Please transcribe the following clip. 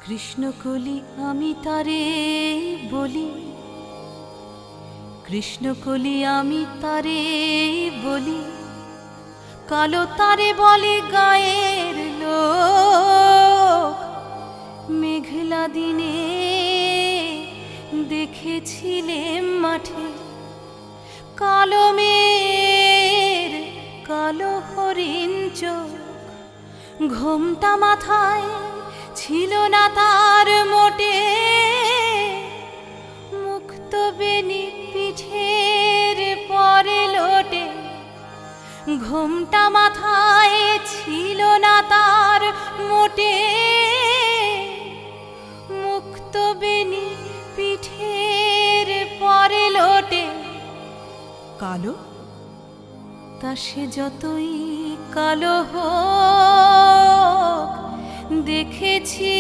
কৃষ্ণকলি আমি তারে বলি, কৃষ্ণকলি আমি তারে বলি, কালো তারে বলে গায়ের লোক। মেঘলা দিনে দেখেছিলেম মাঠে কালো মেয়ের কালো হরিণ চোখ। ঘোমটা মাথায় ছিল না তার মোটে, মুক্ত বেনি পিঠের পরে লোটে। ঘোমটা মাথায় ছিল না তার মোটে, মুক্ত বেনি পিঠের পরে লোটে। কালো তা সে যতই কালো হোক দেখেছি